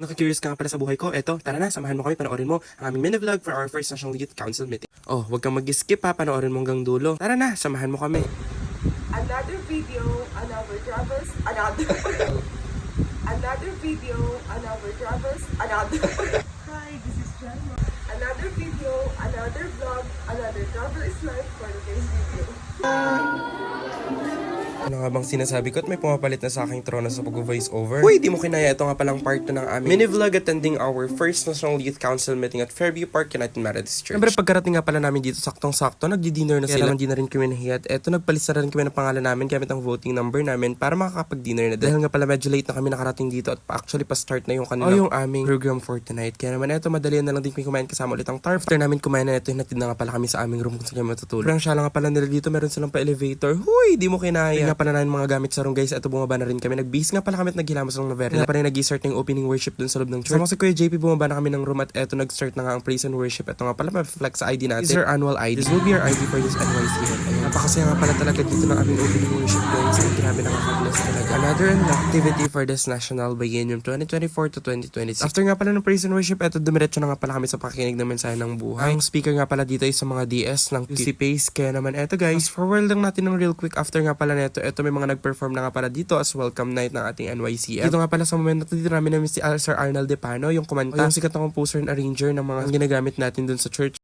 Nakakurious ka nga pala sa buhay ko, eto, tara na, samahan mo kami, panoorin mo ang aming mini-vlog for our first National Youth Council meeting. Oh, huwag kang mag-skip ha, panoorin mo hanggang dulo. Tara na, samahan mo kami. Another video, another travels, another video, another travels, Hi, this is Jan. Another video, another vlog, another travel is life for today's video. Ano nga bang sinasabi ko at may pumapalit na sa aking trono sa pag-voice over? Uy, di mo kinaya, ito nga palang part 2 ng aming mini-vlog attending our first National Youth Council meeting at Fairview Park, United Methodist Church. Siyempre, pagkarating nga pala namin dito, saktong-sakto, nagdi-dinner na sila. Kaya naman di na rin kami nahiyat. Eto, nagpalista na rin kami ng pangalan namin gamit ang voting number namin para makakapag-dinner na. Dahil nga pala medyo late na kami nakarating dito at actually pa-start na yung kanila yung aming program for tonight. Kaya naman eto, madali na lang din kami kumain kasama ulit ang TARP. After namin kumain na eto, hinatid na nga pala kami sa aming room kung saan kami matutulog. Parang siya lang nga pala nila dito, meron silang pa-elevator. Huy, di mo kinaya. Nga pala namin mga gamit sa room guys, eto bumaba na rin kami. Nagbihis nga pala kami at naghilamos ng Novera. Nga pala nag-start na yung opening worship dun sa loob ng church. Sama si Kuya JP, bumaba na kami ng room at eto nag-start na nga ang praise and worship. Eto nga pala, ma-flex sa ID natin. This is our annual ID. This will be our ID for this NYC. Napakasaya nga pala talaga dito ng aming opening worship guys. Ang grabe nakaka-bless talaga. Another activity for this National Biennium 2024 to 2026. After nga pala ng praise and worship, eto dumiretso na nga pala kami sa pakikinig ng mensahe ng buhay. Ang speaker nga pala dito ay sa mga DS ng QC Pace. Kaya naman eto guys, forward lang natin ng real quick after nga pala neto. Eto may mga nag-perform na nga pala dito as welcome night ng ating NYCM. Dito nga pala sa moment na dito namin namin si Sir Arnald Depano, yung kumanta, yung sikat na composer and arranger ng mga ginagamit natin dun sa church.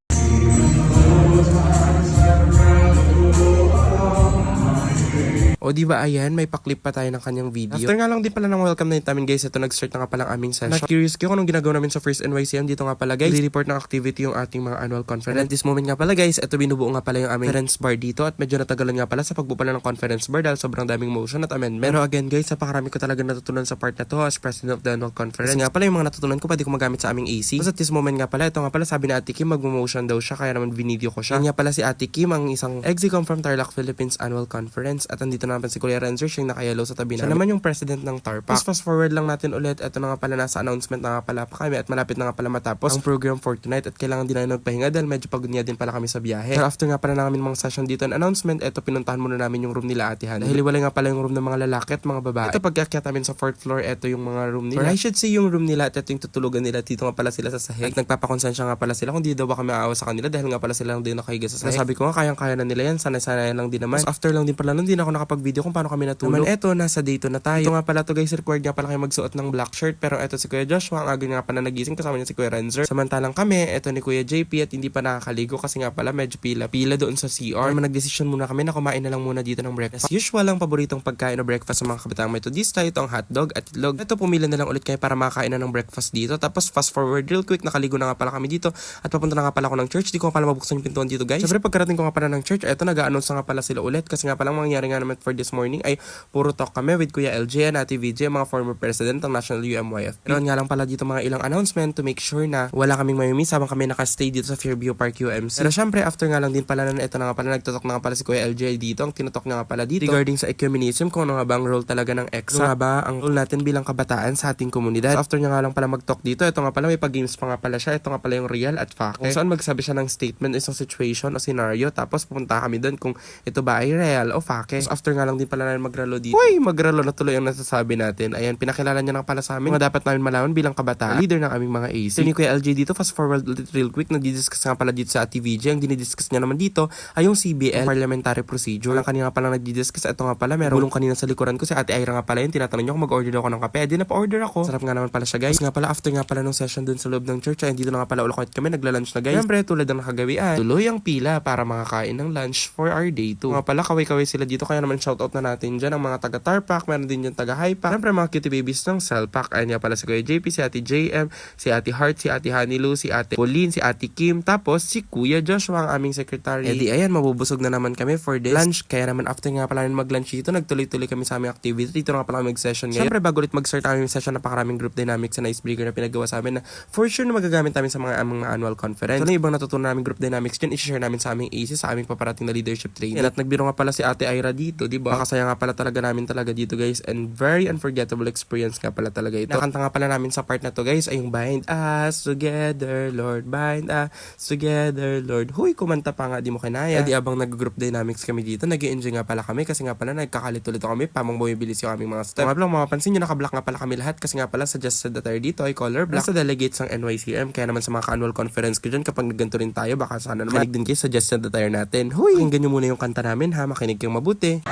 O diba ayan, may paklip pa tayo ng kanyang video. After nga lang din pala ng welcome night namin guys, ito nag-start na nga pala ang aming session. Na-curious kayo kung anong ginagawa namin sa first NYCM. Dito nga pala guys, report ng activity yung ating mga annual conference. And at this moment nga pala guys, ito binubuo nga pala yung aming conference bar dito at medyo natagalan nga pala sa pagbuo pala ng conference bar dahil sobrang daming motion at amendment. Pero again guys, napakarami ko talaga natutunan sa part na to as president of the annual conference. Kasi nga pala yung mga natutunan ko pwede ko magamit sa aming AC. Tapos at this moment nga pala, ito nga pala sabi ni Ate Kim mag-motion daw siya kaya naman video ko siya. Yan nga pala si Ate Kim, ang isang execom from Tarlac Philippines Annual Conference at andito naman si Kuya Renzer, siyang nakayalo sa tabi namin. Siya naman yung president ng TARPAC. Fast forward lang natin ulit. Ito na nga pala nasa announcement na nga pala pa kami at malapit na nga pala matapos ang program for tonight at kailangan din na nagpahinga dahil medyo pagod niya din pala kami sa biyahe. Pero after nga pala namin mga session dito ang announcement, ito pinuntahan muna namin yung room nila Ate Han. Dahil wala nga pala yung room ng mga lalaki at mga babae. Ito pag-akyat namin sa 4th floor, ito yung mga room nila. Or I should say yung room nila at ito yung tutulugan nila. Dito nga pala sila sa sahig. At nagpapakonsensya nga pala sila kung di daw ba kami aawa sa kanila dahil nga pala sila lang din nakahiga sa sahig. Sabi ko nga kayang-kaya na nila yan. Sanay-sanay lang din naman. So, after lang din pala nun, din ako nakapag-video kung paano kami natulog. Naman eto, nasa dito na tayo. Ito nga pala to guys, required nga pala kayo magsuot ng black shirt. Pero eto si Kuya Joshua, ang aga nga pala nagising kasama niya si Kuya Renzer. Samantalang kami, eto ni Kuya JP at hindi pa nakakaligo kasi nga pala medyo pila doon sa CR. Naman nag-decision muna kami na kumain na lang muna dito ng breakfast. As usual lang paboritong pagkain o breakfast sa mga kabataang Methodista, ito ang hotdog at itlog. Ito pumila na lang ulit kayo para makakain na ng breakfast dito. Tapos fast forward real quick, nakaligo na nga pala kami dito at papunta na nga pala ako ng church. Di ko nga pala mabuksan yung pintuan dito guys. Siyempre pagkarating ko nga pala ng church, eto nag-a-announce nga pala sila ulit kasi nga pala mangyari nga naman for this morning ay puro talk kami with Kuya LJ and Ate VJ, mga former president ng National UMYF. Pero nga lang pala dito mga ilang announcement to make sure na wala kaming mamimiss habang kami nakastay dito sa Fairview Park UMC. Pero syempre after nga lang din pala na ito na nga pala nagtutok na nga pala si Kuya LJ dito. Ang tinutok na nga pala dito regarding sa ecumenism, kung ano nga ba ang role talaga ng EXO. Ano nga ba ang role natin bilang kabataan sa ating komunidad. So after niya nga lang pala mag-talk dito, ito nga pala may pag-games pa nga pala siya. Ito nga pala yung real at fact. Kung saan magsabi siya ng statement, isang situation o scenario, tapos pupunta kami doon kung ito ba ay real o fake. So after nga lang din pala na magralo dito. Uy, magralo na tuloy ang nasasabi natin. Ayan, pinakilala niya lang pala sa amin mga dapat namin malaman bilang kabataan, leader ng aming mga AC. So, ni Kuya LJ dito, fast forward real quick, nagdi-discuss nga pala dito sa Ate VJ. Ang dinidiscuss niya naman dito ay yung CBL, parliamentary procedure. Ang kanina pala nagdi-discuss, ito nga pala, meron bulong kanina sa likuran ko, si Ate Ira nga pala yun, tinatanong niyo kung mag-order ako ng kape. Di na pa-order ako. Sarap nga naman pala siya guys. Nga pala, after nga pala nung session dun sa loob ng church, ay dito na nga pala ulit kami, nagla-lunch na guys. Siyempre, tulad ng nakagawian, tuloy ang pila para makakain ng lunch for our day 2. Nga pala, kaway-kaway sila dito, kaya naman shoutout na natin dyan ang mga taga TARPAC, meron din dyan taga Hypac. Siyempre, mga cutie babies ng Cellpac. Ayan nga pala si Kuya JP, si Ate JM, si Ate Heart, si Ate Hanilu, si Ate Pauline, si Ate Kim, tapos si Kuya Joshua, ang aming secretary. Edi ayan, mabubusog na naman kami for this lunch. Kaya naman after nga pala mag-lunch dito, nagtuloy-tuloy kami sa aming activity. Dito na nga pala mag-session ngayon. Siyempre, bago ulit mag-start ang aming session, napakaraming group dynamics na icebreaker na pinagawa sa amin na for sure na magagamit namin sa mga annual conference. So, ibang natutunan namin group dynamics dyan, i-share namin sa aming AC, sa aming paparating na leadership training. At nagbiro nga pala si Ate Ira dito. di ba? Pakasaya nga pala talaga namin talaga dito guys, and very unforgettable experience nga pala talaga ito. Nakanta nga pala namin sa part na to guys ay yung Bind Us Together Lord, Bind Us Together Lord. Huy, kumanta pa nga, di mo kinaya. Di abang nag-group dynamics kami dito, nag-i-enjoy nga pala kami kasi nga pala nagkakalito-lito kami pamang bumibilis yung aming mga step. Nga pala mapapansin nyo, naka-black nga pala kami lahat kasi nga pala suggested attire dito ay color black sa delegates ng NYCM. Kaya naman sa mga annual conference ko dyan, kapag nagganto rin tayo, baka sana naman makinig din kayo suggested attire natin. Huy, pakinggan nyo muna yung kanta namin ha, makinig kayong mabuti.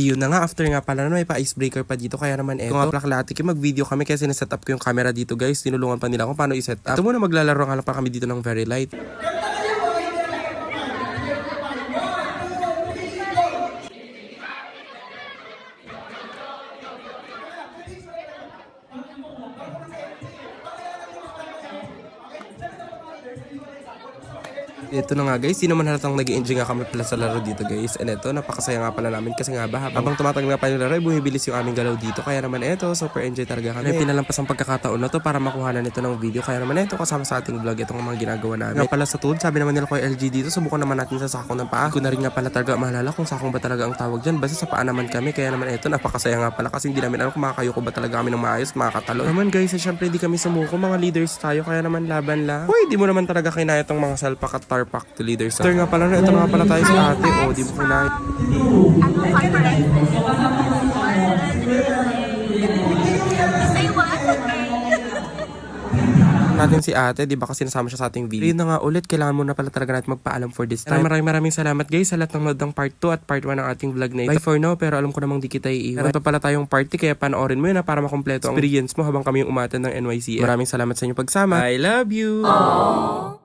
Yun na nga, after nga pala na may pa-icebreaker pa dito, kaya naman eto. Kung nga plaklati kayo, mag-video kami kasi naset up ko yung camera dito guys. Tinulungan pa nila kung paano i-set up. Ito muna, maglalaro nga lang pa kami dito ng very light. Ito na nga guys, di naman halatang nag-i-enjoy nga kami pala sa laro dito guys. And ito, napakasaya nga pala namin kasi nga ba, habang tumatagal nga pa yung laro, bumibilis yung aming galaw dito. Kaya naman ito, super enjoy talaga kami. May pinalampas ang pagkakataon na to para makuha na nito ng video. Kaya naman ito, kasama sa ating vlog, itong mga ginagawa namin. Nga pala sa tuhod, sabi naman nila ko LG dito, subukan naman natin sa sakong ng paa. Hindi ko na rin nga pala talaga mahalala kung sakong ba talaga ang tawag dyan. Basta sa paa naman kami. Kaya naman ito, napakasaya nga pala kasi hindi namin alam kung makakayuko ba talaga kami ng maayos, makakatalo. Naman guys, syempre di kami sumuko, mga leaders tayo. Kaya naman laban lang. Uy, di mo naman talaga kinaya itong mga salpak at tarpak to leaders. After nga pala na, ito na nga pala tayo sa ate. O, di mo kinaya. Natin si ate, di ba kasi nasama siya sa ating video. Yun na nga ulit, kailangan mo na pala talaga natin magpaalam for this time. Maraming salamat guys sa lahat ng nood ng part 2 at part 1 ng ating vlog na ito. Bye for now, pero alam ko namang di kita iiwan. Meron pa pala tayong party, kaya panoorin mo yun na para makompleto ang experience mo habang kami yung umaten ng NYCM. Maraming salamat sa inyong pagsama. I love you! Aww.